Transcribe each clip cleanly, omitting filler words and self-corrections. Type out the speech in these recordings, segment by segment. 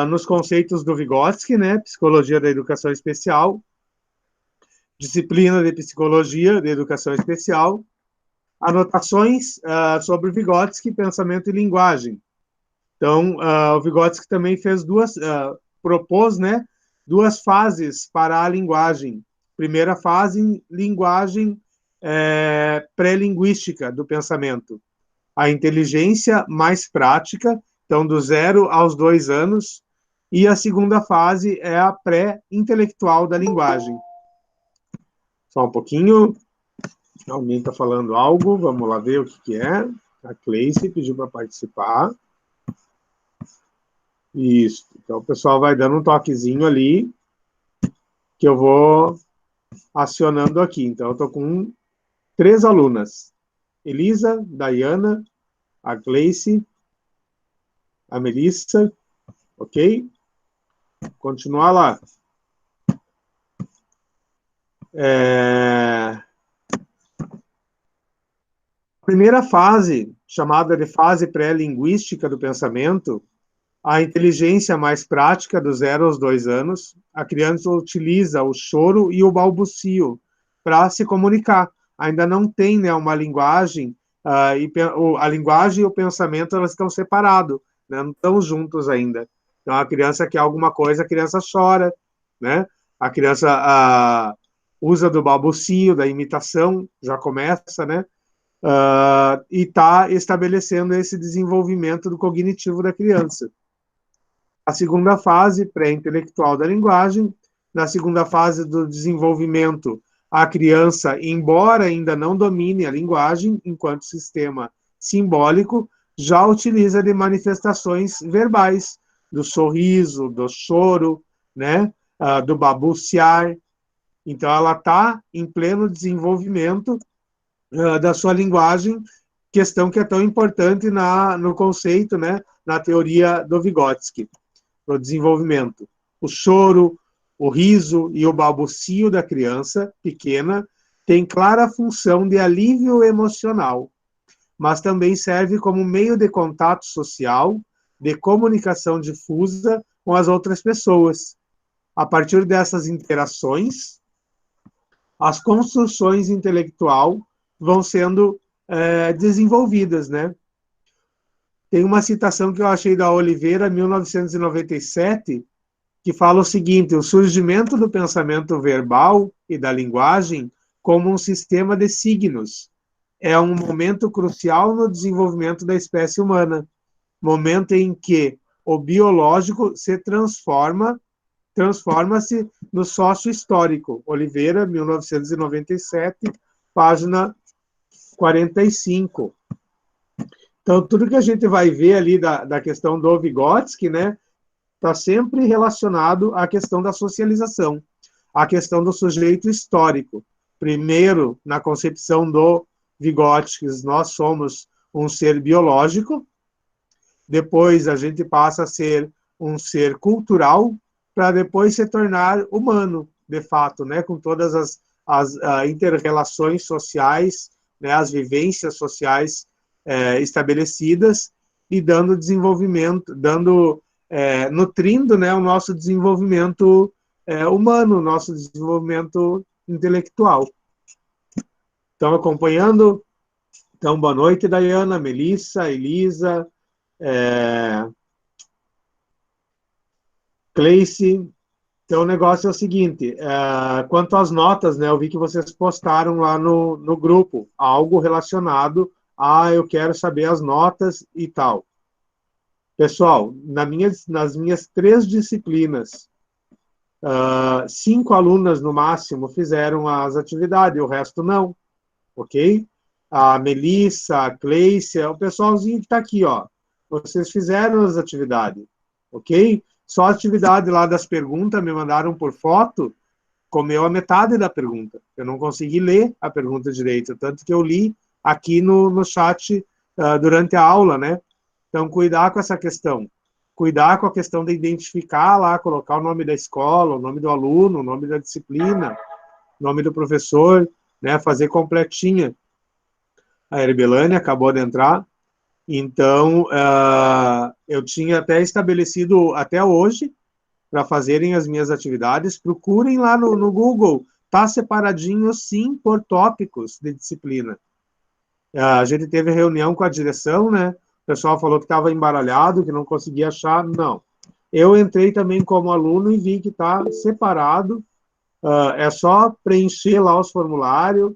nos conceitos do Vygotsky, né? Psicologia da Educação Especial, disciplina de Psicologia de Educação Especial, anotações sobre Vygotsky, pensamento e linguagem. Então, o Vygotsky também fez propôs, né, duas fases para a linguagem. Primeira fase, linguagem pré-linguística do pensamento. A inteligência mais prática, então do 0 aos 2 anos, e a segunda fase é a pré-intelectual da linguagem. Só um pouquinho. Alguém está falando algo, vamos lá ver o que é. A Cleice pediu para participar. Isso. Então, o pessoal vai dando um toquezinho ali, que eu vou acionando aqui. Então, eu estou com 3 alunas. Elisa, Dayana, a Gleice, a Melissa, ok? Continuar lá. A primeira fase, chamada de fase pré-linguística do pensamento, a inteligência mais prática, do 0 aos 2 anos, a criança utiliza o choro e o balbucio para se comunicar. Ainda não tem, né, uma linguagem, a linguagem e o pensamento elas estão separados, né, não estão juntos ainda. Então, a criança quer alguma coisa, a criança chora, né? A criança usa do balbucio, da imitação, já começa, né? E está estabelecendo esse desenvolvimento do cognitivo da criança. A segunda fase, pré-intelectual da linguagem, na segunda fase do desenvolvimento, a criança, embora ainda não domine a linguagem, enquanto sistema simbólico, já utiliza de manifestações verbais, do sorriso, do choro, né, do babuciar. Então, ela está em pleno desenvolvimento da sua linguagem, questão que é tão importante no conceito, né, na teoria do Vygotsky, para o desenvolvimento. O choro, o riso e o balbucio da criança pequena tem clara função de alívio emocional, mas também serve como meio de contato social, de comunicação difusa com as outras pessoas. A partir dessas interações, as construções intelectual vão sendo desenvolvidas, né? Tem uma citação que eu achei da Oliveira, 1997, que fala o seguinte: o surgimento do pensamento verbal e da linguagem como um sistema de signos é um momento crucial no desenvolvimento da espécie humana, momento em que o biológico se transforma-se no sócio-histórico. Oliveira, 1997, página 45. Então, tudo que a gente vai ver ali da questão do Vygotsky, né, está sempre relacionado à questão da socialização, à questão do sujeito histórico. Primeiro, na concepção do Vygotsky, nós somos um ser biológico, depois a gente passa a ser um ser cultural, para depois se tornar humano, de fato, né, com todas as inter-relações sociais, né, as vivências sociais estabelecidas e dando desenvolvimento, nutrindo, né, o nosso desenvolvimento humano, o nosso desenvolvimento intelectual. Estão acompanhando? Então, boa noite, Dayana, Melissa, Elisa, Cleice. Então, o negócio é o seguinte, quanto às notas, né, eu vi que vocês postaram lá no grupo, algo relacionado a eu quero saber as notas e tal. Pessoal, nas minhas 3 disciplinas, 5 alunas no máximo fizeram as atividades, o resto não, ok? A Melissa, a Cleice, o pessoalzinho que está aqui, ó, vocês fizeram as atividades, ok? Só a atividade lá das perguntas me mandaram por foto, comeu a metade da pergunta. Eu não consegui ler a pergunta direito, tanto que eu li aqui no chat durante a aula, né? Então, cuidar com essa questão. Cuidar com a questão de identificar lá, colocar o nome da escola, o nome do aluno, o nome da disciplina, o nome do professor, né? Fazer completinha. A Herbelane acabou de entrar. Então, eu tinha até estabelecido, até hoje, para fazerem as minhas atividades, procurem lá no Google, tá separadinho, sim, por tópicos de disciplina. A gente teve reunião com a direção, né? O pessoal falou que estava embaralhado, que não conseguia achar. Não. Eu entrei também como aluno e vi que está separado. É só preencher lá os formulários.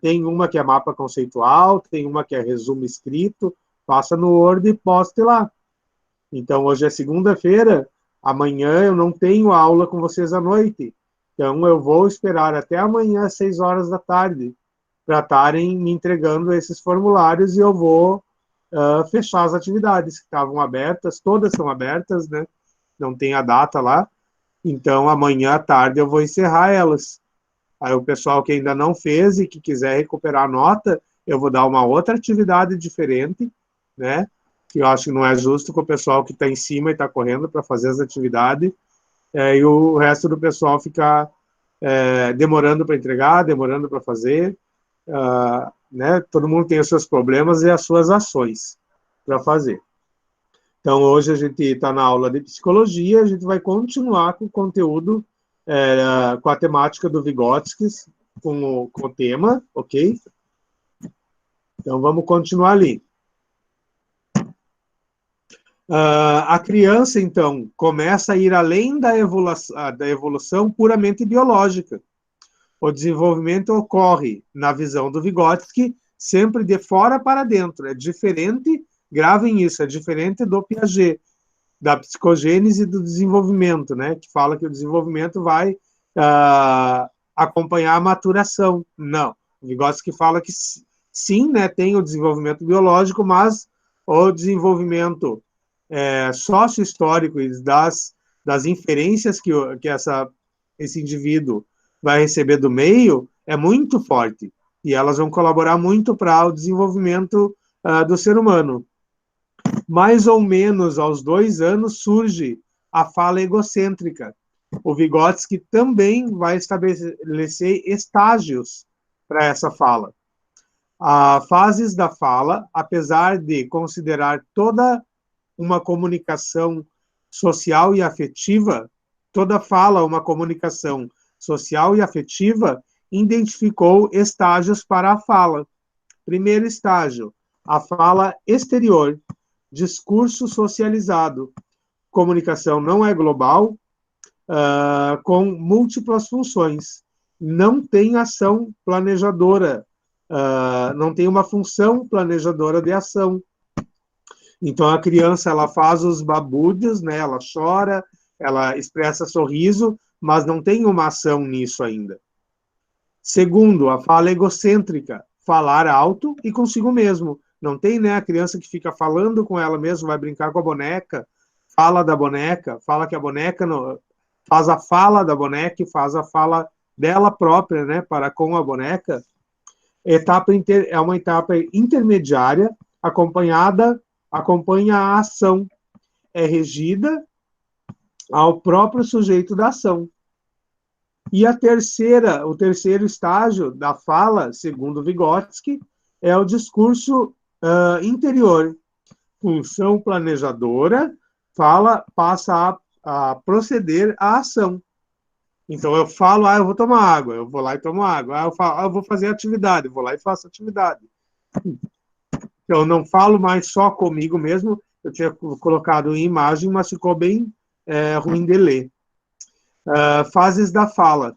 Tem uma que é mapa conceitual, tem uma que é resumo escrito. Passa no Word e poste lá. Então, hoje é segunda-feira. Amanhã eu não tenho aula com vocês à noite. Então, eu vou esperar até amanhã, às 6 horas da tarde, para estarem me entregando esses formulários e eu vou fechar as atividades que estavam abertas, todas são abertas, né? Não tem a data lá. Então, amanhã à tarde eu vou encerrar elas. Aí o pessoal que ainda não fez e que quiser recuperar a nota, eu vou dar uma outra atividade diferente, né? Que eu acho que não é justo com o pessoal que está em cima e está correndo para fazer as atividades, e o resto do pessoal ficar demorando para entregar, demorando para fazer. Né? Todo mundo tem os seus problemas e as suas ações para fazer. Então, hoje a gente está na aula de psicologia, a gente vai continuar com o conteúdo, com a temática do Vygotsky, com o tema, ok? Então, vamos continuar ali. A criança, então, começa a ir além da evolução puramente biológica. O desenvolvimento ocorre, na visão do Vygotsky, sempre de fora para dentro. É diferente, gravem isso, é diferente do Piaget, da psicogênese e do desenvolvimento, né? Que fala que o desenvolvimento vai acompanhar a maturação. Não. O Vygotsky fala que sim, né, tem o desenvolvimento biológico, mas o desenvolvimento sócio-histórico e das inferências que esse indivíduo vai receber do meio é muito forte. E elas vão colaborar muito para o desenvolvimento do ser humano. Mais ou menos aos 2 anos surge a fala egocêntrica. O Vygotsky também vai estabelecer estágios para essa fala. Fases da fala, apesar de considerar toda uma comunicação social e afetiva, toda fala uma comunicação social e afetiva, identificou estágios para a fala. Primeiro estágio, a fala exterior, discurso socializado. Comunicação não é global, com múltiplas funções. Não tem ação planejadora, não tem uma função planejadora de ação. Então, a criança, ela faz os babúdios, né? Ela chora, ela expressa sorriso, mas não tem uma ação nisso ainda. Segundo, a fala egocêntrica, falar alto e consigo mesmo. Não tem, né, a criança que fica falando com ela mesma, vai brincar com a boneca, fala da boneca, fala que a boneca faz a fala da boneca e faz a fala dela própria, né, para com a boneca. É uma etapa intermediária, acompanha a ação, é regida ao próprio sujeito da ação. E o terceiro estágio da fala, segundo Vygotsky, é o discurso interior. Função planejadora, passa a proceder à ação. Então, eu falo, eu vou tomar água, eu vou lá e tomo água. Eu falo, eu vou fazer atividade, eu vou lá e faço atividade. Então, eu não falo mais só comigo mesmo, eu tinha colocado em imagem, mas ficou bem ruim de ler. Fases da fala.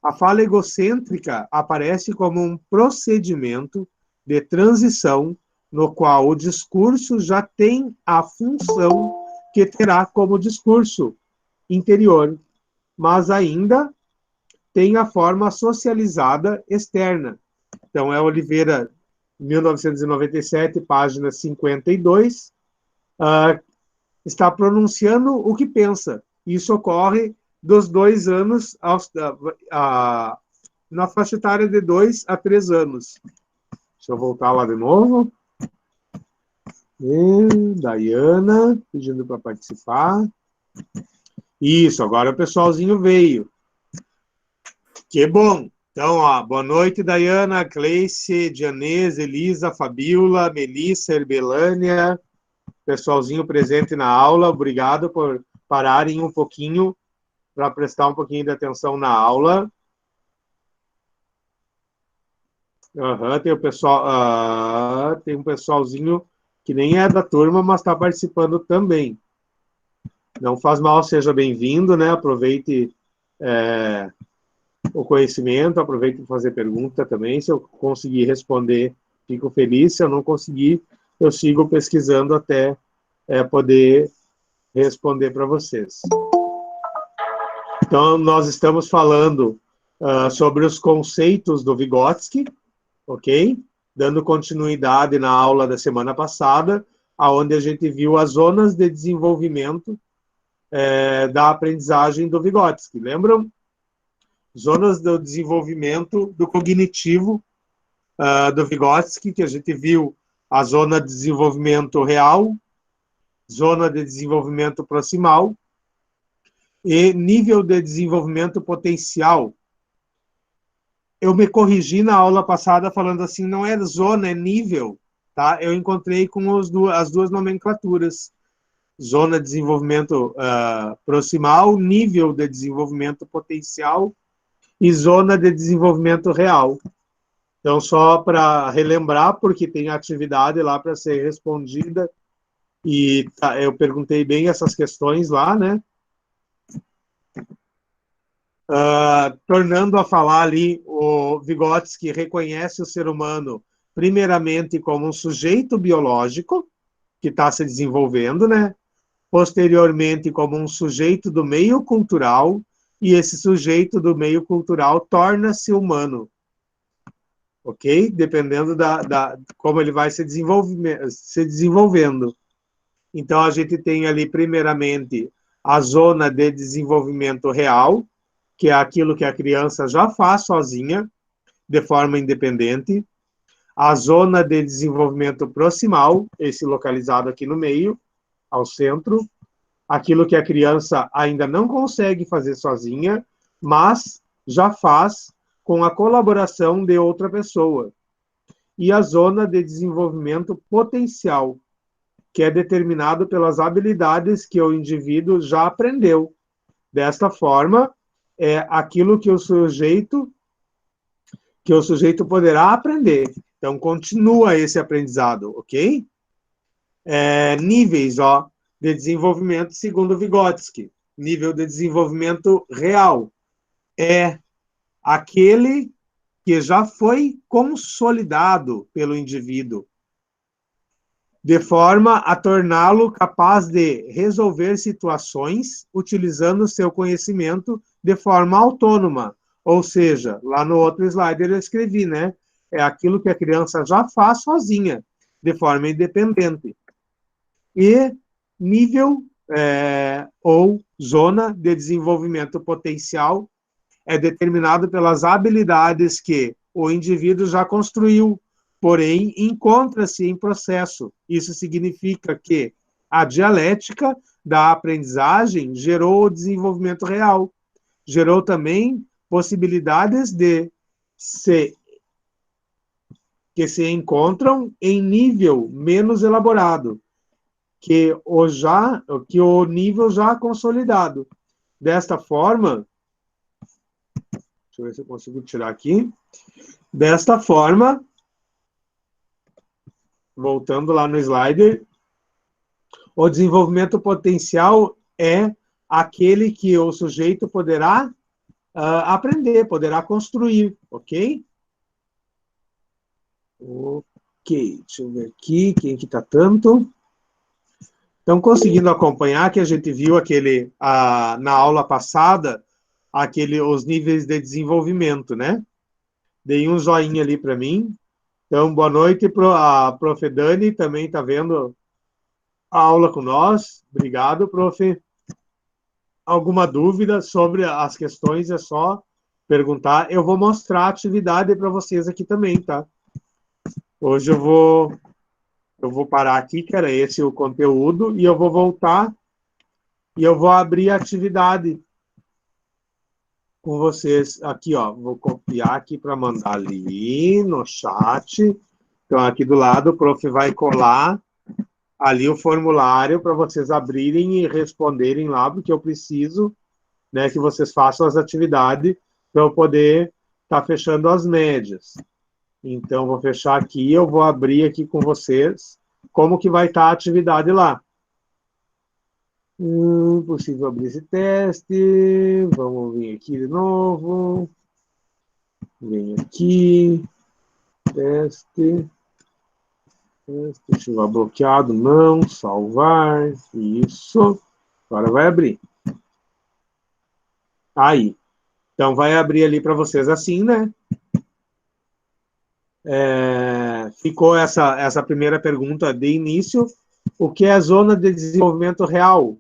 A fala egocêntrica aparece como um procedimento de transição no qual o discurso já tem a função que terá como discurso interior, mas ainda tem a forma socializada externa. Então, é Oliveira, 1997, página 52, está pronunciando o que pensa. Isso ocorre dos 2 anos na faixa etária de 2 a 3 anos. Deixa eu voltar lá de novo. Dayana, pedindo para participar. Isso, agora o pessoalzinho veio. Que bom. Então, ó, boa noite, Dayana, Cleice, Dianese, Elisa, Fabiola, Melissa, Herbelânia, pessoalzinho presente na aula, obrigado por pararem um pouquinho para prestar um pouquinho de atenção na aula. Tem o pessoal, tem um pessoalzinho que nem é da turma, mas está participando também. Não faz mal, seja bem-vindo, né? Aproveite o conhecimento, aproveite para fazer pergunta também. Se eu conseguir responder, fico feliz. Se eu não conseguir, eu sigo pesquisando até poder responder para vocês. Então, nós estamos falando sobre os conceitos do Vygotsky, ok? Dando continuidade na aula da semana passada, onde a gente viu as zonas de desenvolvimento da aprendizagem do Vygotsky. Lembram? Zonas do desenvolvimento do cognitivo do Vygotsky, que a gente viu a zona de desenvolvimento real, zona de desenvolvimento proximal e nível de desenvolvimento potencial. Eu me corrigi na aula passada falando assim, não é zona, é nível, tá? Eu encontrei com as duas nomenclaturas. Zona de desenvolvimento proximal, nível de desenvolvimento potencial e zona de desenvolvimento real. Então, só para relembrar, porque tem atividade lá para ser respondida, e eu perguntei bem essas questões lá, né? Tornando a falar ali, o Vygotsky reconhece o ser humano, primeiramente, como um sujeito biológico, que está se desenvolvendo, né? Posteriormente, como um sujeito do meio cultural, e esse sujeito do meio cultural torna-se humano, ok? Dependendo como ele vai se desenvolvendo. Então, a gente tem ali, primeiramente, a zona de desenvolvimento real, que é aquilo que a criança já faz sozinha, de forma independente. A zona de desenvolvimento proximal, esse localizado aqui no meio, ao centro, aquilo que a criança ainda não consegue fazer sozinha, mas já faz com a colaboração de outra pessoa. E a zona de desenvolvimento potencial, que é determinado pelas habilidades que o indivíduo já aprendeu. Desta forma, é aquilo que o sujeito poderá aprender. Então, continua esse aprendizado, ok? Níveis, ó, de desenvolvimento segundo Vygotsky. Nível de desenvolvimento real é aquele que já foi consolidado pelo indivíduo, de forma a torná-lo capaz de resolver situações utilizando seu conhecimento de forma autônoma. Ou seja, lá no outro slide eu escrevi, né? É aquilo que a criança já faz sozinha, de forma independente. E nível ou zona de desenvolvimento potencial é determinado pelas habilidades que o indivíduo já construiu, porém encontra-se em processo. Isso significa que a dialética da aprendizagem gerou o desenvolvimento real, gerou também possibilidades que se encontram em nível menos elaborado, que o nível já consolidado. Desta forma, deixa eu ver se eu consigo tirar aqui. Desta forma, voltando lá no slide, o desenvolvimento potencial é aquele que o sujeito poderá aprender, poderá construir, ok? Ok, deixa eu ver aqui, quem que está tanto. Estão conseguindo acompanhar que a gente viu na aula passada, os níveis de desenvolvimento, né? Dei um joinha ali para mim. Então, boa noite, a prof. Dani também está vendo a aula com nós. Obrigado, prof. Alguma dúvida sobre as questões, é só perguntar. Eu vou mostrar a atividade para vocês aqui também, tá? Hoje eu vou parar aqui, que era esse o conteúdo, e eu vou voltar e eu vou abrir a atividade com vocês aqui, ó. Vou copiar aqui para mandar ali no chat. Então, aqui do lado, o prof vai colar ali o formulário para vocês abrirem e responderem lá, porque eu preciso, né, que vocês façam as atividades para eu poder estar fechando as médias. Então, vou fechar aqui, eu vou abrir aqui com vocês como que vai estar a atividade lá. Possível abrir esse teste. Vamos vir aqui de novo. Vem aqui. Teste. Ativar bloqueado, não. Salvar. Isso. Agora vai abrir. Aí. Então, vai abrir ali para vocês assim, né? Ficou essa primeira pergunta de início. O que é a zona de desenvolvimento real?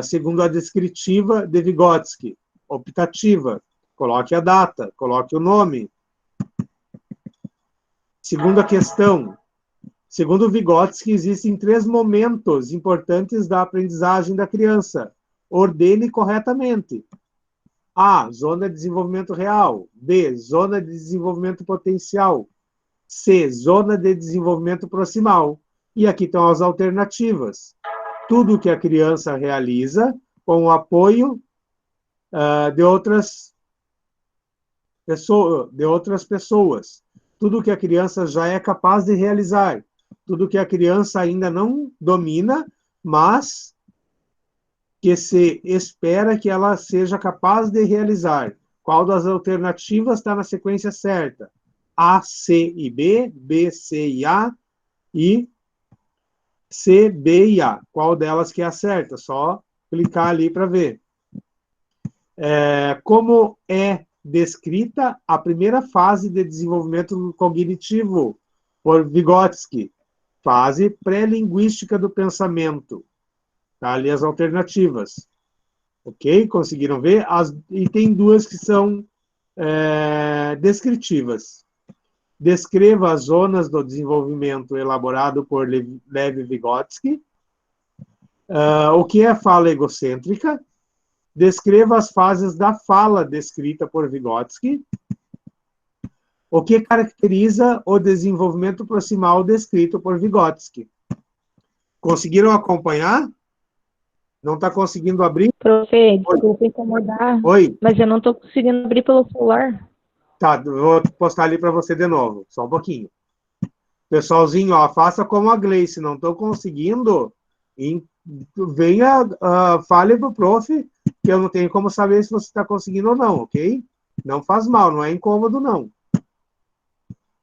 Segundo a descritiva de Vygotsky. Optativa. Coloque a data, coloque o nome. Segunda questão. Segundo Vygotsky, existem 3 momentos importantes da aprendizagem da criança. Ordene corretamente. A. Zona de desenvolvimento real. B. Zona de desenvolvimento potencial. C. Zona de desenvolvimento proximal. E aqui estão as alternativas. Tudo que a criança realiza com o apoio de outras pessoas. Tudo que a criança já é capaz de realizar. Tudo que a criança ainda não domina, mas que se espera que ela seja capaz de realizar. Qual das alternativas está na sequência certa? A, C e B, B, C e A, e C, B e A. Qual delas que é a certa? Só clicar ali para ver. Como é descrita a primeira fase de desenvolvimento cognitivo por Vygotsky? Fase pré-linguística do pensamento. Tá ali as alternativas. Ok? Conseguiram ver? E tem 2 que são descritivas. Descreva as zonas do desenvolvimento elaborado por Lev Vygotsky. O que é fala egocêntrica? Descreva as fases da fala descrita por Vygotsky. O que caracteriza o desenvolvimento proximal descrito por Vygotsky? Conseguiram acompanhar? Não está conseguindo abrir? Prof, desculpa incomodar, Oi? mas eu não estou conseguindo abrir pelo celular. Tá, vou postar ali para você de novo, só um pouquinho. Pessoalzinho, ó, faça como a Gleice, não estou conseguindo, venha, fale pro prof, que eu não tenho como saber se você está conseguindo ou não, ok? Não faz mal, não é incômodo, não.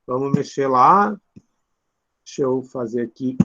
Vamos mexer lá. Deixa eu fazer aqui.